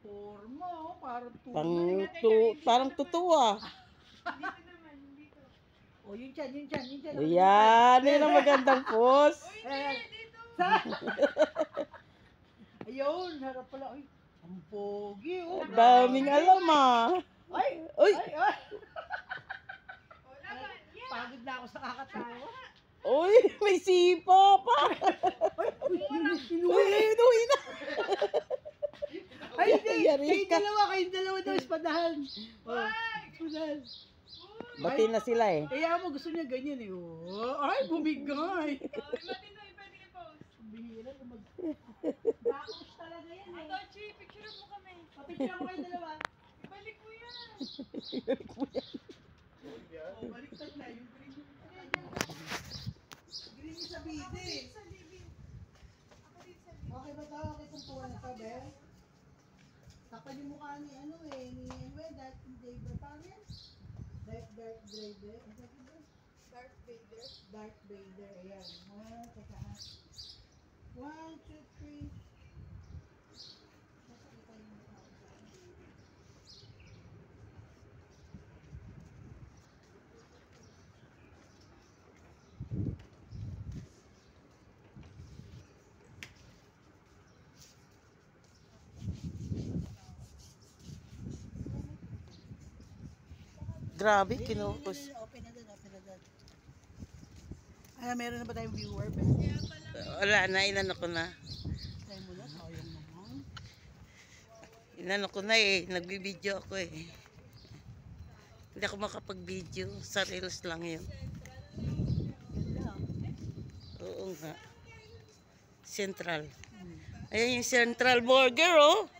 forma, oh. Parang Pang tunay. parang totoo ah. Dito naman, dito. Oh, yun dyan. Ayan, yun ang magandang pose. Ayan. Dito. Ayun, harap pala. Ay, ang pogi, oh. Daming alam ah. Ay, Uy, ay. O, laban. Yeah. Pagod na ako sa kakatawa. uy, may sipa pa. Uy, inuwi na. Ay, hindi. Yari ka. Kayong dalawa daw, espadahan. Oh, espadahan. Bati na sila eh. Kaya mo, gusto niya ganyan eh. Oh, ay, bumigay. Matino, pwede i-post. Bihira, bakos talaga yan eh. Tochi, picture mo kami. Papicture ako kayong dalawa. Ibalik mo yan. Oh, baliktad na. Yung green yung... Green yung sa bide. Sa living. Ako dito sa living. Okay ba ito? Okay itong tuwa na ito, Bel? Kapal yung mukha ni ano eh, ni Darth Vader. Paano yan? Darth Vader. Darth Vader. Darth Vader. Ayan. Teka ha. 1, 2, 3. Nasakita yung mukha ko sa akin. Grabe, kinukus. Open na doon. Ano, meron na ba tayong viewer, Bel? Wala na, inano ko na. Tayo muna, sayang naman. Inano ko na eh, nagbibideo ako eh. Hindi ako makapag-video, sa reels lang yun. Ganda. Oo nga. Central. Ayan yung Central Burger oh.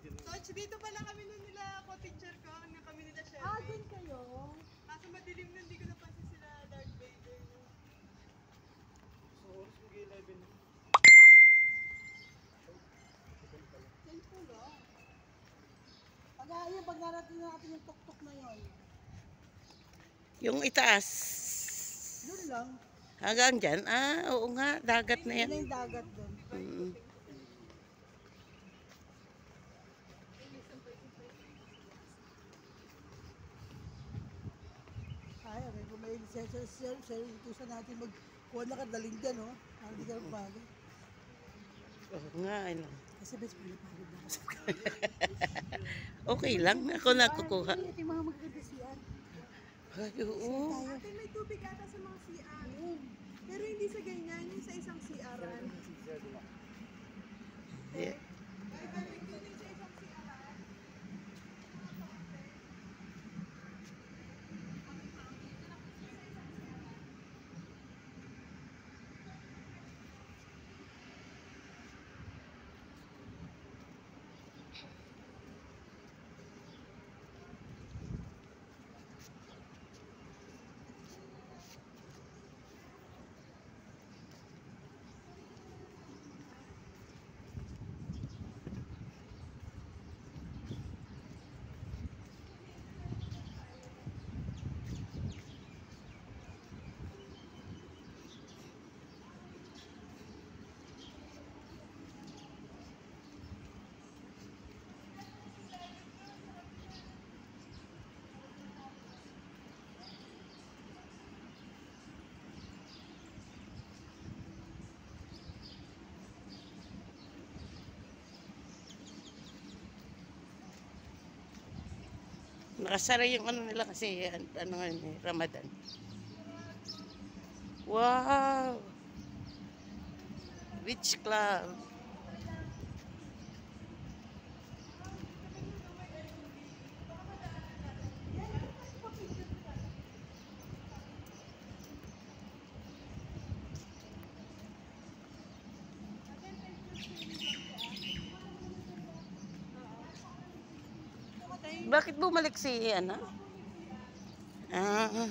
Touch, dito pala kami nun nila co-teacher ko, na kami nila Shelby. Doon kayo. Kaso madilim nun, hindi ko napansin sila Darth Vader. Cellphone lang. Pag narating natin yung tuk-tuk na yun. Yung itaas. Yun lang. Hanggang dyan? Ah, oo nga, dagat na Yun yan. na yung dagat doon. Mm. Ay, okay. Kung may lisensya, utusan natin magkuha na kadaling dyan, oh. Hindi ka bagay. Oo nga, ano. Kasi best friend, pagod na ako sa Okay lang, ako na kukuha. Ito yung mga magaganda siyan. Ay, oo. Ate, may tubig ata sa mga CR. Pero hindi sa ganyan, yung sa isang CR. Yeah. Nakasara yung ano nila kasi ano nga yun, Ramadan. Wow! Beach Club. Bakit bumalik si ano? Ah.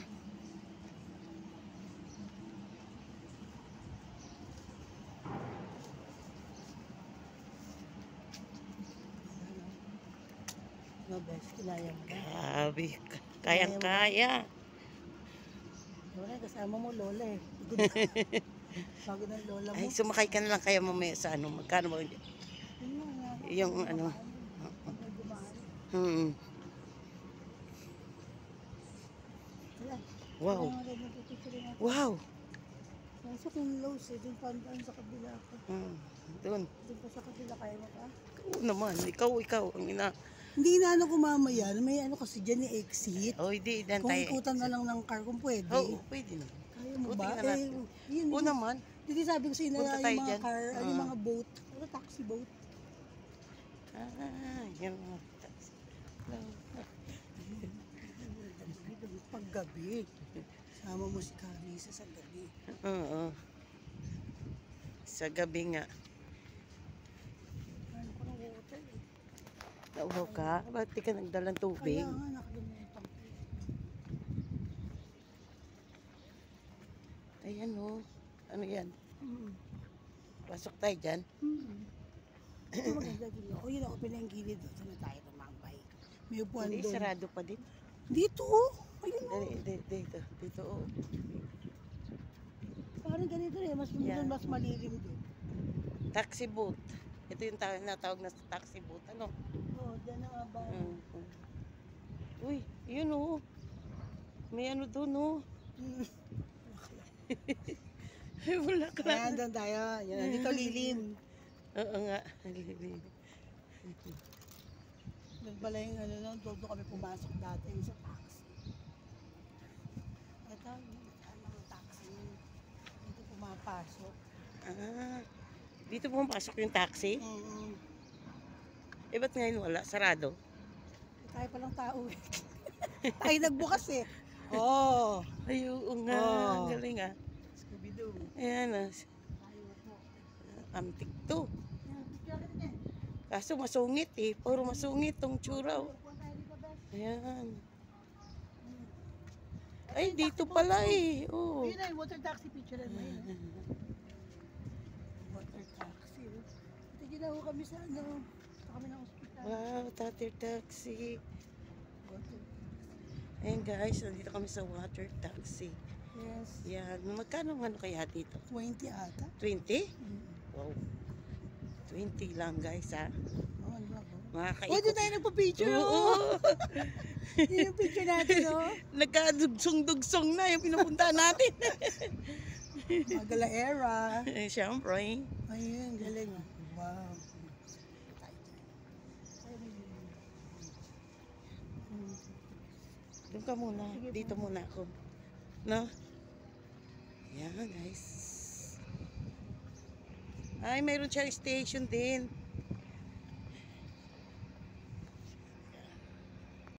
No, best. Kinaya mo. Grabe. Kayang-kaya. Lola, kasama mo, Lola eh. Good. Sabi ng lola mo. Ay, sumakay ka na lang kaya mamaya sa ano. Magkano ba? Yun nga, Yung ano. may dumaan. Hmm. Wala. Wow. Wala nga rin nagpipicture natin. Wow. Nasa kung Lowe's eh, dun pa dun sa kabila ako. Doon. Dun pa sa kabila, kaya mo pa? Oo naman. Ikaw. Ang ina. Hindi inaano ko mamaya, may ano kasi dyan ni exit. Oh, hindi. Dan Kung tayo. ikutan na lang ng car kung pwede. Oo, pwede naman. Kaya mo O, ba? tingnan natin. Yun. Oo naman. Hindi sabi ko sa inyo Punta na tayo yung mga dyan. car, yung mga boat. Ano, taxi boat. Yan. Paggabi. Sama mo si Carissa sa gabi. Oo. Sa gabi nga. Ano ko ng water eh. Nauhaw ka? Ba't di ka nagdalang tubig? Kaya nga, nakalimutan ko. Ayan o. Ano yan? Mm. Pasok tayo dyan. Ito maganda din ako. Yun ako pinanggilid dito na tayo tumambay. May upuan Hindi, doon. sarado pa din. Dito oh. Ayun oh. Dito oh. Parang ganito eh. Mas, Yeah. mas malilim doon. Taxi boat. Ito yung natawag na taxi boat. Ano? Oo, dyan na nga ba? Uy, yun oh. May ano doon oh. Wala ka. Ayan, doon tayo. Yan, dito lilim. Oo nga. Doon pala yung ano nun, doon kami pumasok dati sa taxi. Ito, yung mga taxi. Dito pumapasok. Dito pumapasok yung taxi? Eh, ba't ngayon wala? Sarado? Tayo palang tao eh. Tayo nagbukas eh. Oo. Ay, oo nga. Oh. Ang galing ah. Scooby-Doo. Ayan ah. Tayo po. Antik to. Yan, picture ka din eh. Kaso masungit eh. Puro masungit tong tsura oh. Upuan tayo dito, bes. Ayan. Ay, dito pala eh. Oh. Ayun na yung water taxi picture mo yun. Water taxi. Oh. Ito ginawa kami sa ano. Ito kami ng hospital. Wow, water taxi. Water. Ayan guys, nandito kami sa water taxi. Yes. Yan. Magkano ano kaya dito? 20 ata. 20? Wow. 20 lang guys ha. Oh, ano ako? Makakaikot. Oh, doon tayo nagpa-picture. Oo. Oh. Yun yung picture natin, oh. Nagkadugsong-dugsong na yung pinupuntahan natin. Magala era. Eh, Siyempre. Ayun, galing. Wow. Doon ka muna. Dito muna ako. No? Yan guys. Ay, mayroon siya station din.